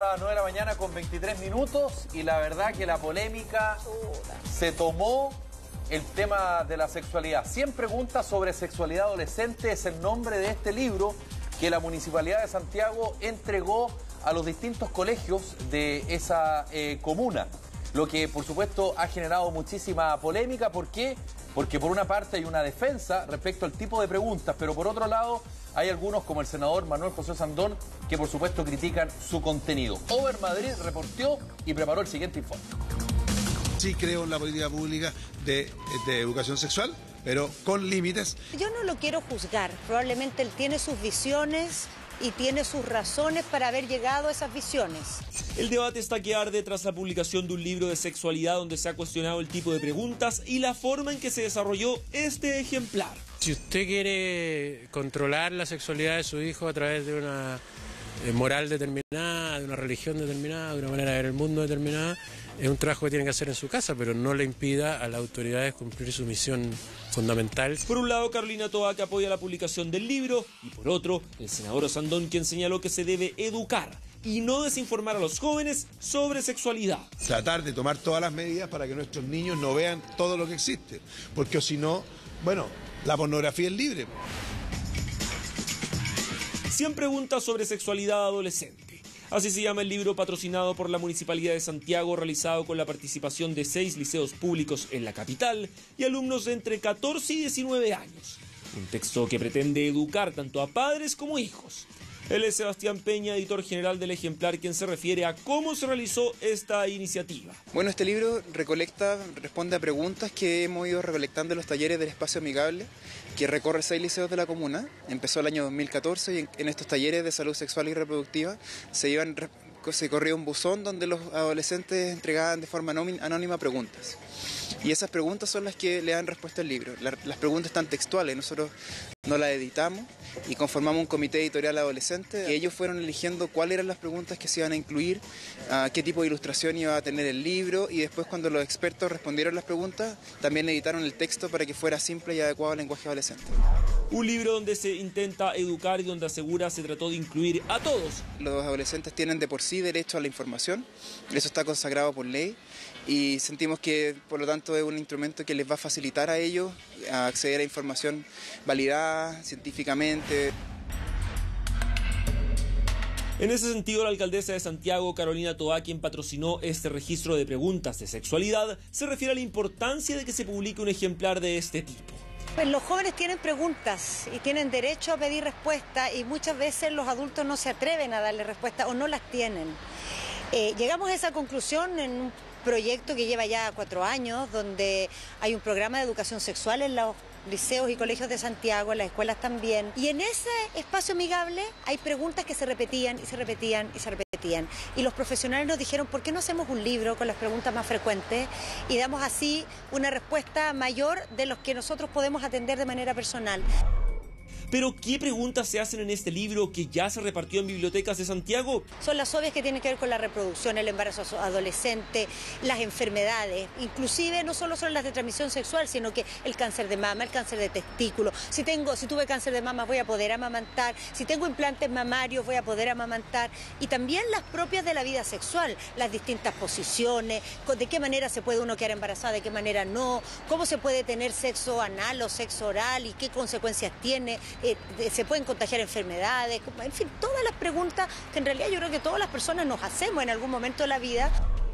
A las 9 de la mañana con 23 minutos y la verdad que la polémica se tomó el tema de la sexualidad. 100 preguntas sobre sexualidad adolescente es el nombre de este libro que la Municipalidad de Santiago entregó a los distintos colegios de esa comuna. Lo que por supuesto ha generado muchísima polémica. ¿Por qué? Porque por una parte hay una defensa respecto al tipo de preguntas, pero por otro lado hay algunos como el senador Manuel José Sandón que por supuesto critican su contenido. Over Madrid reportó y preparó el siguiente informe. Sí creo en la política pública de educación sexual, pero con límites. Yo no lo quiero juzgar, probablemente él tiene sus visiones y tiene sus razones para haber llegado a esas visiones. El debate está que arde tras la publicación de un libro de sexualidad donde se ha cuestionado el tipo de preguntas y la forma en que se desarrolló este ejemplar. Si usted quiere controlar la sexualidad de su hijo a través de una moral determinada, de una religión determinada, de una manera de ver el mundo determinada, es un trabajo que tiene que hacer en su casa, pero no le impida a las autoridades cumplir su misión fundamental. Por un lado, Carolina Toá, que apoya la publicación del libro, y por otro, el senador Sandón, quien señaló que se debe educar y no desinformar a los jóvenes sobre sexualidad. Tratar de tomar todas las medidas para que nuestros niños no vean todo lo que existe, porque si no, bueno, la pornografía es libre. 100 preguntas sobre sexualidad adolescente. Así se llama el libro patrocinado por la Municipalidad de Santiago, realizado con la participación de 6 liceos públicos en la capital y alumnos de entre 14 y 19 años. Un texto que pretende educar tanto a padres como hijos. Él es Sebastián Peña, editor general del ejemplar, quien se refiere a cómo se realizó esta iniciativa. Bueno, este libro responde a preguntas que hemos ido recolectando en los talleres del Espacio Amigable, que recorre 6 liceos de la comuna. Empezó el año 2014 y en estos talleres de salud sexual y reproductiva se corría un buzón donde los adolescentes entregaban de forma anónima preguntas. Y esas preguntas son las que le dan respuesta al libro. Las preguntas están textuales, nosotros no las editamos y conformamos un comité editorial adolescente. Y ellos fueron eligiendo cuáles eran las preguntas que se iban a incluir, qué tipo de ilustración iba a tener el libro, y después cuando los expertos respondieron las preguntas, también editaron el texto para que fuera simple y adecuado al lenguaje adolescente. Un libro donde se intenta educar y donde asegura se trató de incluir a todos. Los adolescentes tienen de por sí derecho a la información, eso está consagrado por ley, y sentimos que por lo tanto es un instrumento que les va a facilitar a ellos a acceder a información validada científicamente. En ese sentido, la alcaldesa de Santiago, Carolina Toá, quien patrocinó este registro de preguntas de sexualidad, se refiere a la importancia de que se publique un ejemplar de este tipo. Pues los jóvenes tienen preguntas y tienen derecho a pedir respuesta, y muchas veces los adultos no se atreven a darle respuesta o no las tienen. Llegamos a esa conclusión en un proyecto que lleva ya 4 años, donde hay un programa de educación sexual en los liceos y colegios de Santiago, en las escuelas también. Y en ese espacio amigable hay preguntas que se repetían y se repetían y se repetían. Y los profesionales nos dijeron, ¿por qué no hacemos un libro con las preguntas más frecuentes y damos así una respuesta mayor de los que nosotros podemos atender de manera personal? Pero, ¿qué preguntas se hacen en este libro que ya se repartió en bibliotecas de Santiago? Son las obvias que tienen que ver con la reproducción, el embarazo adolescente, las enfermedades, inclusive no solo son las de transmisión sexual, sino que el cáncer de mama, el cáncer de testículo. Si tuve cáncer de mama, voy a poder amamantar. Si tengo implantes mamarios, voy a poder amamantar. Y también las propias de la vida sexual, las distintas posiciones, de qué manera se puede uno quedar embarazada, de qué manera no, cómo se puede tener sexo anal o sexo oral y qué consecuencias tiene. Se pueden contagiar enfermedades, en fin, todas las preguntas que en realidad yo creo que todas las personas nos hacemos en algún momento de la vida.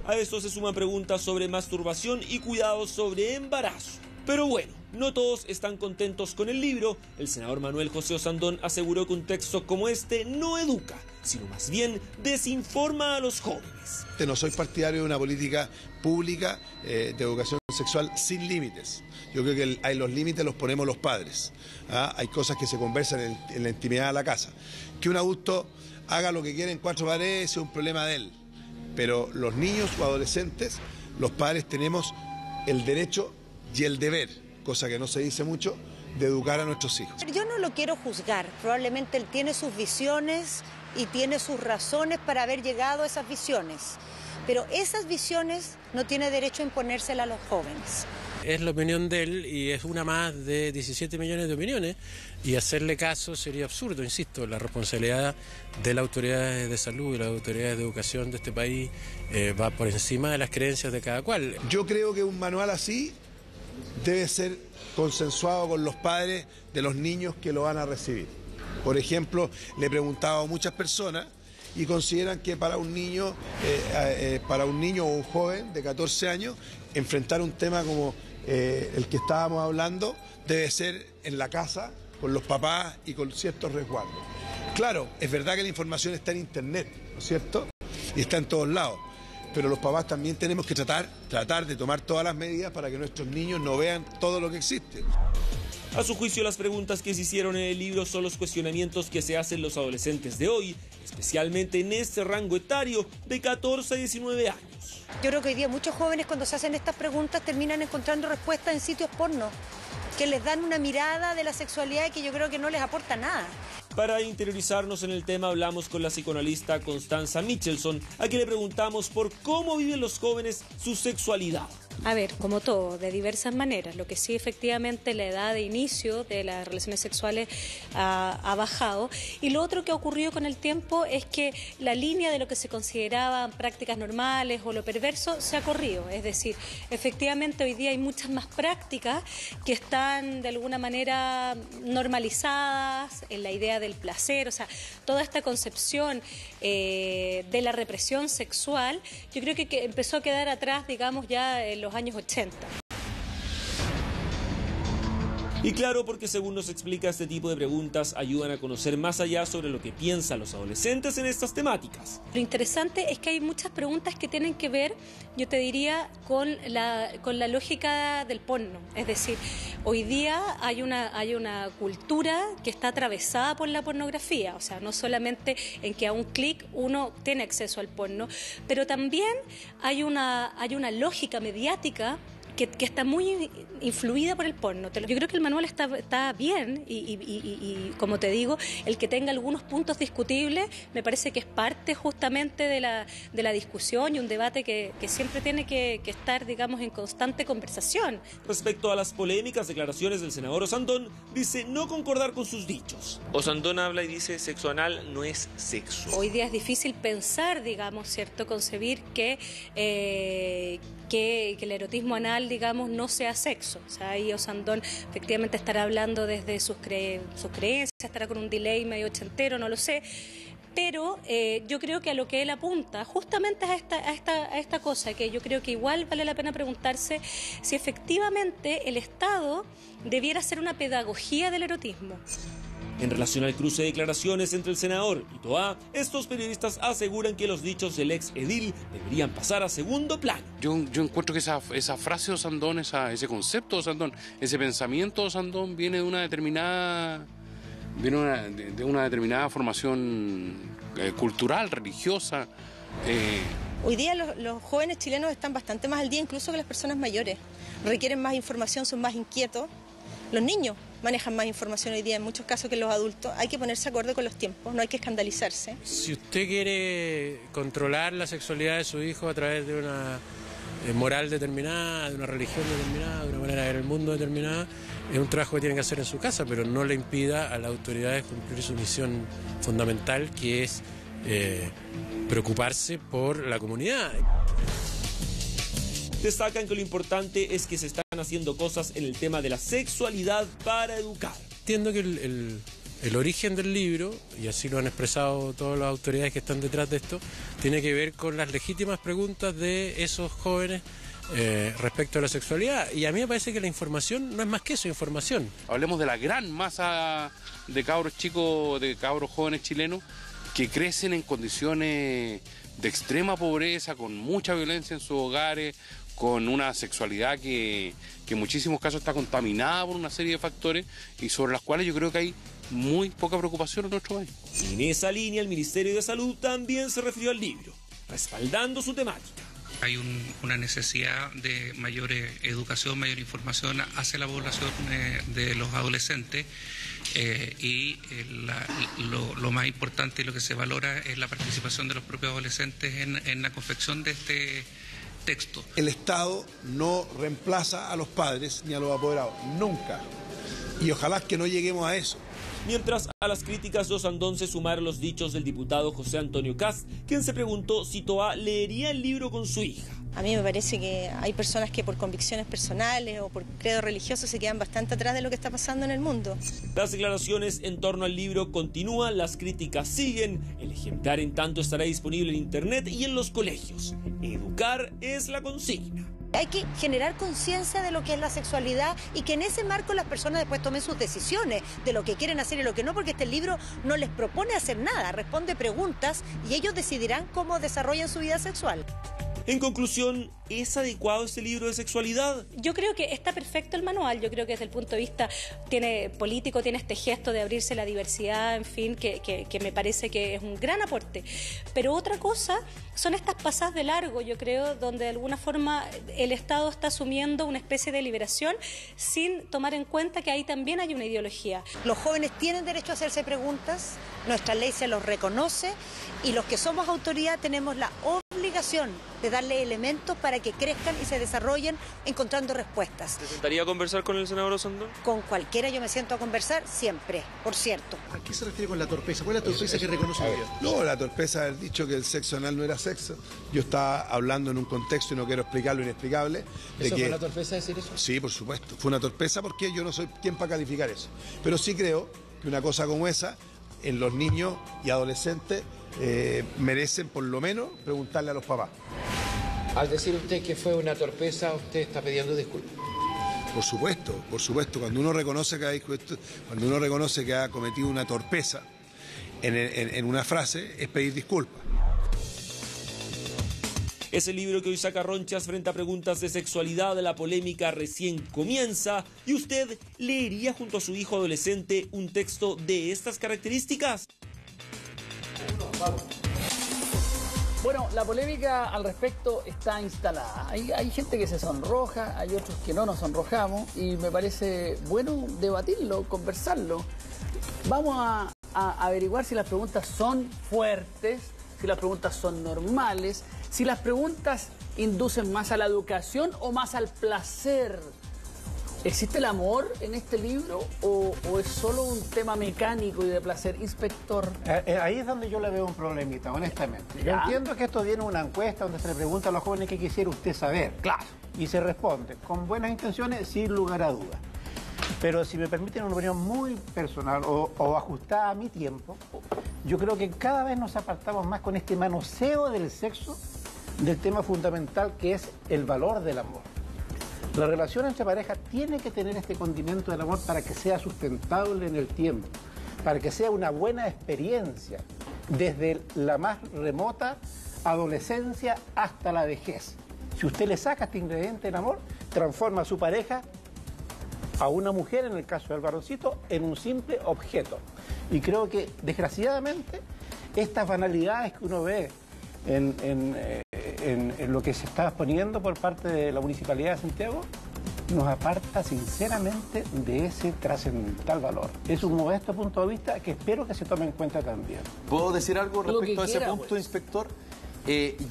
A esto se suman preguntas sobre masturbación y cuidados sobre embarazo. Pero bueno, no todos están contentos con el libro. El senador Manuel José Sandón aseguró que un texto como este no educa, sino más bien desinforma a los jóvenes. No soy partidario de una política pública de educación sexual sin límites. Yo creo que los límites los ponemos los padres. Hay cosas que se conversan en la intimidad de la casa. Que un adulto haga lo que quiera en 4 paredes es un problema de él. Pero los niños o adolescentes, los padres tenemos el derecho y el deber, cosa que no se dice mucho, de educar a nuestros hijos. Yo no lo quiero juzgar, probablemente él tiene sus visiones y tiene sus razones para haber llegado a esas visiones, pero esas visiones no tiene derecho a imponérselas a los jóvenes. Es la opinión de él y es una más de 17 millones de opiniones y hacerle caso sería absurdo, insisto. La responsabilidad de las autoridades de salud y las autoridades de educación de este país va por encima de las creencias de cada cual. Yo creo que un manual así debe ser consensuado con los padres de los niños que lo van a recibir. Por ejemplo, le he preguntado a muchas personas y consideran que para un niño o un joven de 14 años, enfrentar un tema como el que estábamos hablando debe ser en la casa, con los papás y con ciertos resguardos. Claro, es verdad que la información está en internet, ¿no es cierto? Y está en todos lados. Pero los papás también tenemos que tratar de tomar todas las medidas para que nuestros niños no vean todo lo que existe. A su juicio, las preguntas que se hicieron en el libro son los cuestionamientos que se hacen los adolescentes de hoy, especialmente en este rango etario de 14 a 19 años. Yo creo que hoy día muchos jóvenes cuando se hacen estas preguntas terminan encontrando respuestas en sitios porno, que les dan una mirada de la sexualidad que yo creo que no les aporta nada. Para interiorizarnos en el tema hablamos con la psicoanalista Constanza Michelson, a quien le preguntamos por cómo viven los jóvenes su sexualidad. A ver, como todo, de diversas maneras. Lo que sí, efectivamente, la edad de inicio de las relaciones sexuales ha bajado. Y lo otro que ha ocurrido con el tiempo es que la línea de lo que se consideraban prácticas normales o lo perverso se ha corrido. Es decir, efectivamente hoy día hay muchas más prácticas que están de alguna manera normalizadas en la idea del placer. O sea, toda esta concepción de la represión sexual, yo creo que empezó a quedar atrás, digamos, ya en los años 80. Y claro, porque según nos explica, este tipo de preguntas ayudan a conocer más allá sobre lo que piensan los adolescentes en estas temáticas. Lo interesante es que hay muchas preguntas que tienen que ver, yo te diría, con la lógica del porno. Es decir, hoy día hay una cultura que está atravesada por la pornografía. O sea, no solamente en que a un clic uno tiene acceso al porno, pero también hay una lógica mediática que está muy influida por el porno. Yo creo que el manual está bien y como te digo, el que tenga algunos puntos discutibles me parece que es parte justamente de la discusión y un debate que siempre tiene que estar, digamos, en constante conversación. Respecto a las polémicas declaraciones del senador Osandón, dice no concordar con sus dichos. Osandón habla y dice sexo anal no es sexo. Hoy día es difícil pensar, digamos, ¿cierto? Concebir que el erotismo anal, digamos, no sea sexo. O sea, ahí Osandón efectivamente estará hablando desde sus creencias, estará con un delay medio ochentero, no lo sé. Pero yo creo que a lo que él apunta justamente a esta cosa, que yo creo que igual vale la pena preguntarse si efectivamente el Estado debiera hacer una pedagogía del erotismo. En relación al cruce de declaraciones entre el senador y Toá, estos periodistas aseguran que los dichos del ex edil deberían pasar a segundo plano. Yo encuentro que esa frase de Osandón, ese concepto de Osandón, ese pensamiento de Osandón viene de una determinada formación cultural, religiosa. Hoy día los jóvenes chilenos están bastante más al día incluso que las personas mayores. Requieren más información, son más inquietos. Los niños manejan más información hoy día en muchos casos que los adultos. Hay que ponerse de acuerdo con los tiempos, no hay que escandalizarse. Si usted quiere controlar la sexualidad de su hijo a través de una moral determinada, de una religión determinada, de una manera de ver el mundo determinada, es un trabajo que tiene que hacer en su casa, pero no le impida a las autoridades cumplir su misión fundamental, que es preocuparse por la comunidad. Destacan que lo importante es que se están haciendo cosas en el tema de la sexualidad para educar. Entiendo que el origen del libro, y así lo han expresado todas las autoridades que están detrás de esto, tiene que ver con las legítimas preguntas de esos jóvenes respecto a la sexualidad. Y a mí me parece que la información no es más que eso, información. Hablemos de la gran masa de cabros chicos, de cabros jóvenes chilenos que crecen en condiciones de extrema pobreza, con mucha violencia en sus hogares, con una sexualidad que en muchísimos casos está contaminada por una serie de factores y sobre las cuales yo creo que hay muy poca preocupación en nuestro país. En esa línea, el Ministerio de Salud también se refirió al libro, respaldando su temática. Hay una necesidad de mayor educación, mayor información hacia la población de los adolescentes y lo más importante y lo que se valora es la participación de los propios adolescentes en la confección de texto. El Estado no reemplaza a los padres ni a los apoderados, nunca. Y ojalá que no lleguemos a eso. Mientras a las críticas de Osandón se sumaron los dichos del diputado José Antonio Kast, quien se preguntó si Toá leería el libro con su hija. A mí me parece que hay personas que por convicciones personales o por credo religioso se quedan bastante atrás de lo que está pasando en el mundo. Las declaraciones en torno al libro continúan, las críticas siguen. El ejemplar en tanto estará disponible en internet y en los colegios. Educar es la consigna. Hay que generar conciencia de lo que es la sexualidad y que en ese marco las personas después tomen sus decisiones de lo que quieren hacer y lo que no, porque este libro no les propone hacer nada, responde preguntas y ellos decidirán cómo desarrollan su vida sexual. En conclusión, ¿es adecuado este libro de sexualidad? Yo creo que está perfecto el manual, yo creo que desde el punto de vista político tiene este gesto de abrirse la diversidad, en fin, que me parece que es un gran aporte. Pero otra cosa son estas pasadas de largo, yo creo, donde de alguna forma el Estado está asumiendo una especie de liberación sin tomar en cuenta que ahí también hay una ideología. Los jóvenes tienen derecho a hacerse preguntas, nuestra ley se los reconoce y los que somos autoridad tenemos la obligación de darle elementos para que crezcan y se desarrollen encontrando respuestas. ¿Te sentaría a conversar con el senador Osandón? Con cualquiera yo me siento a conversar siempre, por cierto. ¿A qué se refiere con la torpeza? ¿Cuál es la torpeza que reconoce usted? No, la torpeza de haber dicho que el sexo anal no era sexo. Yo estaba hablando en un contexto, y no quiero explicar lo inexplicable. ¿Eso fue una torpeza decir eso? Sí, por supuesto. Fue una torpeza porque yo no soy quien para calificar eso. Pero sí creo que una cosa como esa, en los niños y adolescentes, merecen por lo menos preguntarle a los papás. Al decir usted que fue una torpeza, usted está pidiendo disculpas. Por supuesto. Cuando uno reconoce que ha cometido una torpeza en una frase, es pedir disculpas. Es el libro que hoy saca Ronchas frente a preguntas de sexualidad. La polémica recién comienza. ¿Y usted leería junto a su hijo adolescente un texto de estas características? Bueno, la polémica al respecto está instalada. Hay gente que se sonroja, hay otros que no nos sonrojamos y me parece bueno debatirlo, conversarlo. Vamos a averiguar si las preguntas son fuertes, si las preguntas son normales, si las preguntas inducen más a la educación o más al placer. ¿Existe el amor en este libro o es solo un tema mecánico y de placer? Inspector. Ahí es donde yo le veo un problemita, honestamente. Yo ¿Ya? entiendo que esto viene una encuesta donde se le pregunta a los jóvenes qué quisiera usted saber. Claro. Y se responde con buenas intenciones, sin lugar a dudas. Pero si me permiten una opinión muy personal o ajustada a mi tiempo, yo creo que cada vez nos apartamos más con este manoseo del sexo del tema fundamental que es el valor del amor. La relación entre parejas tiene que tener este condimento del amor para que sea sustentable en el tiempo, para que sea una buena experiencia, desde la más remota adolescencia hasta la vejez. Si usted le saca este ingrediente del amor, transforma a su pareja, a una mujer en el caso del varoncito, en un simple objeto. Y creo que, desgraciadamente, estas banalidades que uno ve en lo que se está exponiendo por parte de la Municipalidad de Santiago nos aparta sinceramente de ese trascendental valor. Es un modesto punto de vista que espero que se tome en cuenta también. ¿Puedo decir algo respecto a ese quiera, punto, pues, inspector?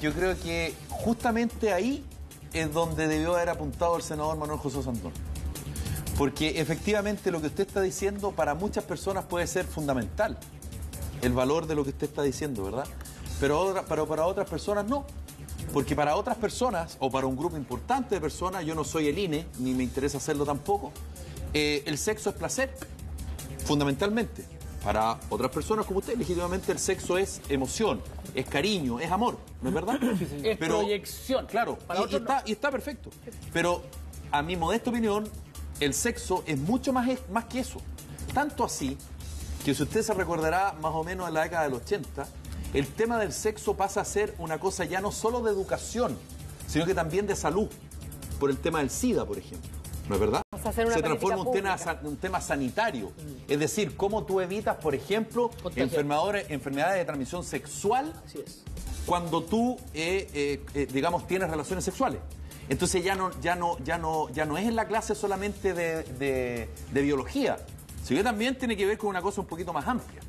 Yo creo que justamente ahí es donde debió haber apuntado el senador Manuel José Osandón. Porque efectivamente lo que usted está diciendo para muchas personas puede ser fundamental, el valor de lo que usted está diciendo, ¿verdad? Pero para otras personas no. Porque para otras personas, o para un grupo importante de personas, yo no soy el INE, ni me interesa hacerlo tampoco, el sexo es placer, fundamentalmente. Para otras personas como usted, legítimamente el sexo es emoción, es cariño, es amor, ¿no es verdad? Sí, sí. Es proyección. Claro, y está perfecto. Pero a mi modesta opinión, el sexo es mucho más que eso. Tanto así que si usted se recordará más o menos en la década del 80, el tema del sexo pasa a ser una cosa ya no solo de educación, sino que también de salud, por el tema del SIDA, por ejemplo. ¿No es verdad? Se transforma en un tema sanitario. Es decir, cómo tú evitas, por ejemplo, enfermedades de transmisión sexual cuando tú, digamos, tienes relaciones sexuales. Entonces ya no es en la clase solamente de biología, sino que también tiene que ver con una cosa un poquito más amplia.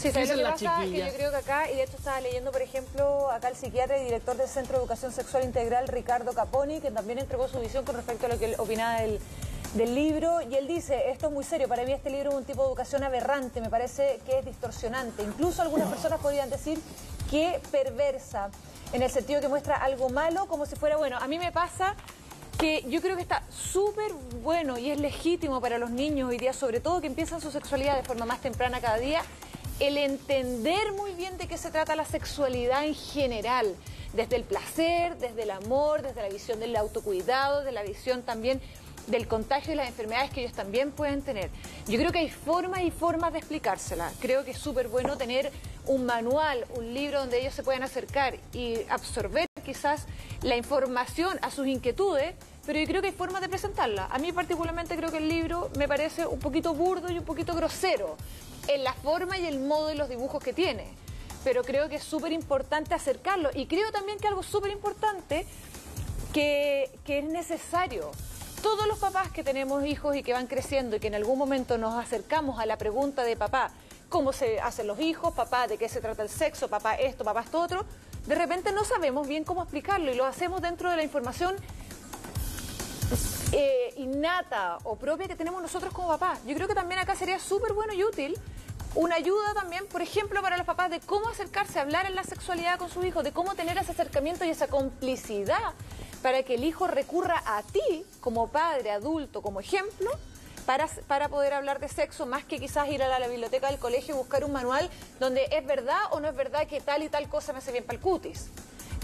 Sí, ¿sabes lo que pasa? Que chiquilla? yo creo que acá, y de hecho estaba leyendo, por ejemplo, acá el psiquiatra y director del Centro de Educación Sexual Integral, Ricardo Caponi, que también entregó su visión con respecto a lo que él opinaba del libro, y él dice, esto es muy serio, para mí este libro es un tipo de educación aberrante, me parece que es distorsionante, incluso algunas personas podrían decir que perversa, en el sentido que muestra algo malo como si fuera bueno. A mí me pasa que yo creo que está súper bueno y es legítimo para los niños hoy día, sobre todo que empiezan su sexualidad de forma más temprana cada día, el entender muy bien de qué se trata la sexualidad en general, desde el placer, desde el amor, desde la visión del autocuidado, de la visión también del contagio y las enfermedades que ellos también pueden tener. Yo creo que hay formas y formas de explicársela. Creo que es súper bueno tener un manual, un libro donde ellos se puedan acercar y absorber quizás la información a sus inquietudes, pero yo creo que hay formas de presentarla. A mí particularmente creo que el libro me parece un poquito burdo y un poquito grosero en la forma y el modo de los dibujos que tiene, pero creo que es súper importante acercarlo, y creo también que algo súper importante que es necesario. Todos los papás que tenemos hijos y que van creciendo y que en algún momento nos acercamos a la pregunta de papá, ¿cómo se hacen los hijos? Papá, ¿de qué se trata el sexo? Papá, esto, papá, esto, otro. De repente no sabemos bien cómo explicarlo y lo hacemos dentro de la información innata o propia que tenemos nosotros como papás. Yo creo que también acá sería súper bueno y útil una ayuda también, por ejemplo, para los papás de cómo acercarse a hablar en la sexualidad con sus hijos, de cómo tener ese acercamiento y esa complicidad para que el hijo recurra a ti como padre, adulto, como ejemplo, para poder hablar de sexo, más que quizás ir a la biblioteca del colegio y buscar un manual donde es verdad o no es verdad que tal y tal cosa me hace bien para el cutis.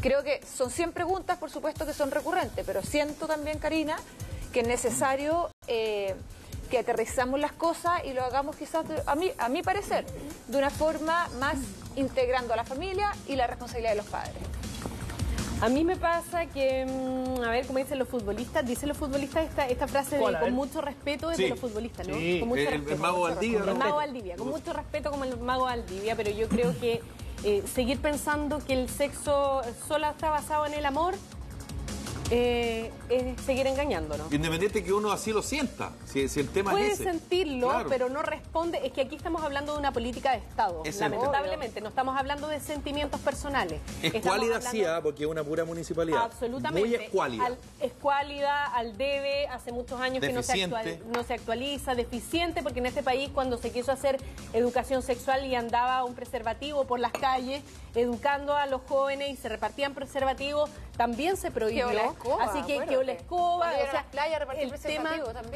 Creo que son 100 preguntas, por supuesto que son recurrentes, pero siento también, Karina, que es necesario que aterrizamos las cosas y lo hagamos quizás, a mi parecer, de una forma más integrando a la familia y la responsabilidad de los padres. A mí me pasa que, a ver, como dicen los futbolistas esta frase de con mucho respeto es de los futbolistas, ¿no? Sí, con mucho respeto, el mago Valdivia. El mago Valdivia, con mucho respeto como el mago Valdivia, pero yo creo que seguir pensando que el sexo solo está basado en el amor es seguir engañándonos. Independiente que uno así lo sienta, si el tema Puede es ese. sentirlo, Claro. pero no responde. Es que aquí estamos hablando de una política de Estado, lamentablemente. No estamos hablando de sentimientos personales. Escuálida sí, porque es una pura municipalidad. Absolutamente. Muy escuálida. Escuálida, al debe, hace muchos años que no se actualiza, deficiente, porque en este país cuando se quiso hacer educación sexual y andaba un preservativo por las calles, educando a los jóvenes y se repartían preservativos, también se prohibió. Así que quedó la escoba. O sea,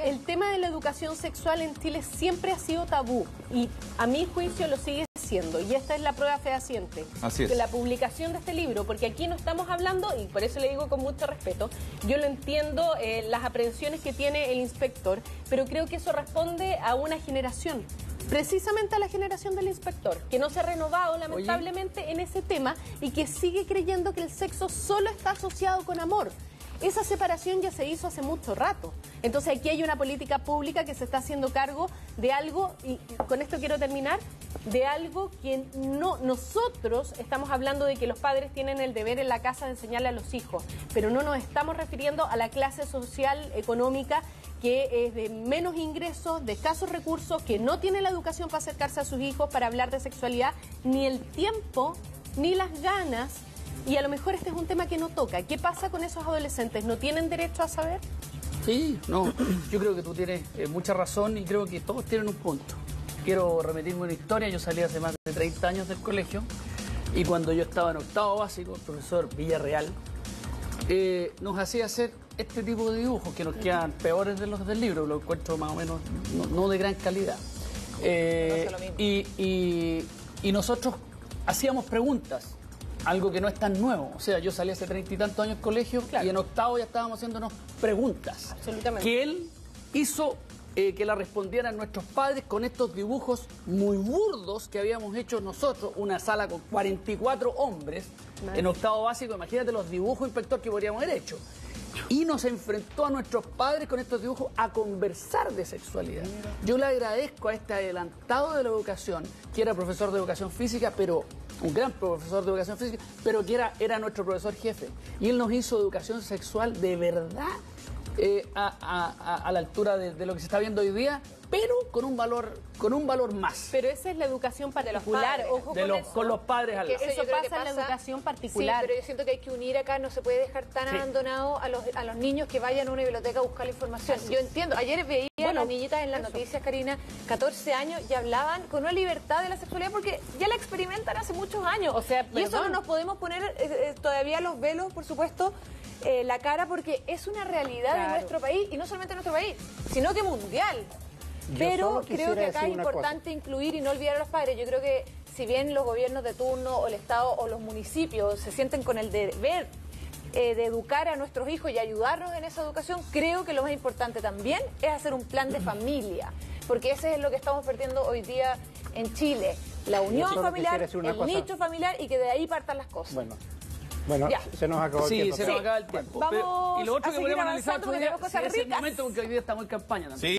el tema de la educación sexual en Chile siempre ha sido tabú y a mi juicio lo sigue siendo, y esta es la prueba fehaciente de la publicación de este libro, porque aquí no estamos hablando, y por eso le digo con mucho respeto, yo lo entiendo, las aprehensiones que tiene el inspector, pero creo que eso responde a una generación, precisamente a la generación del inspector, que no se ha renovado lamentablemente en ese tema y que sigue creyendo que el sexo solo está asociado con amor. Esa separación ya se hizo hace mucho rato. Entonces aquí hay una política pública que se está haciendo cargo de algo, y con esto quiero terminar, de algo que no, nosotros estamos hablando de que los padres tienen el deber en la casa de enseñarle a los hijos, pero no nos estamos refiriendo a la clase social, económica, que es de menos ingresos, de escasos recursos, que no tiene la educación para acercarse a sus hijos, para hablar de sexualidad, ni el tiempo, ni las ganas. Y a lo mejor este es un tema que no toca. ¿Qué pasa con esos adolescentes? ¿No tienen derecho a saber? Sí, no. Yo creo que tú tienes mucha razón y creo que todos tienen un punto. Quiero remitirme una historia. Yo salí hace más de 30 años del colegio y cuando yo estaba en octavo básico, el profesor Villarreal nos hacía hacer este tipo de dibujos que nos quedan peores de los del libro. Lo encuentro más o menos no de gran calidad. Y nosotros hacíamos preguntas. Algo que no es tan nuevo. O sea, yo salí hace 30 y tantos años del colegio y en octavo ya estábamos haciéndonos preguntas. Absolutamente. Que él hizo que la respondieran nuestros padres con estos dibujos muy burdos que habíamos hecho nosotros. Una sala con 44 hombres en octavo básico. Imagínate los dibujos, inspector, que podríamos haber hecho. Y nos enfrentó a nuestros padres con estos dibujos a conversar de sexualidad. Yo le agradezco a este adelantado de la educación, que era profesor de educación física, pero un gran profesor de educación física, pero que era nuestro profesor jefe. Y él nos hizo educación sexual de verdad, a la altura de lo que se está viendo hoy día, pero con un valor más. Pero esa es la educación particular, ojo con los padres al lado. Eso pasa en la educación particular. Sí, pero yo siento que hay que unir acá, no se puede dejar tan abandonado a los niños que vayan a una biblioteca a buscar la información. Yo entiendo, ayer veía a las niñitas en las noticias, Karina, 14 años, y hablaban con una libertad de la sexualidad porque ya la experimentan hace muchos años. O sea, y eso no nos podemos poner todavía los velos, por supuesto, la cara, porque es una realidad de nuestro país, y no solamente de nuestro país, sino que mundial. Pero creo que acá es importante incluir y no olvidar a los padres. Yo creo que si bien los gobiernos de turno o el Estado o los municipios se sienten con el deber de educar a nuestros hijos y ayudarnos en esa educación, creo que lo más importante también es hacer un plan de familia, porque ese es lo que estamos perdiendo hoy día en Chile. La unión familiar, el nicho familiar, y que de ahí partan las cosas. Bueno, se nos acabó el tiempo. Sí, se nos acaba el tiempo. Vamos y lo otro a que seguir podemos analizar avanzando porque tenemos cosas es el ricas. momento, porque hoy día estamos en campaña también. Sí.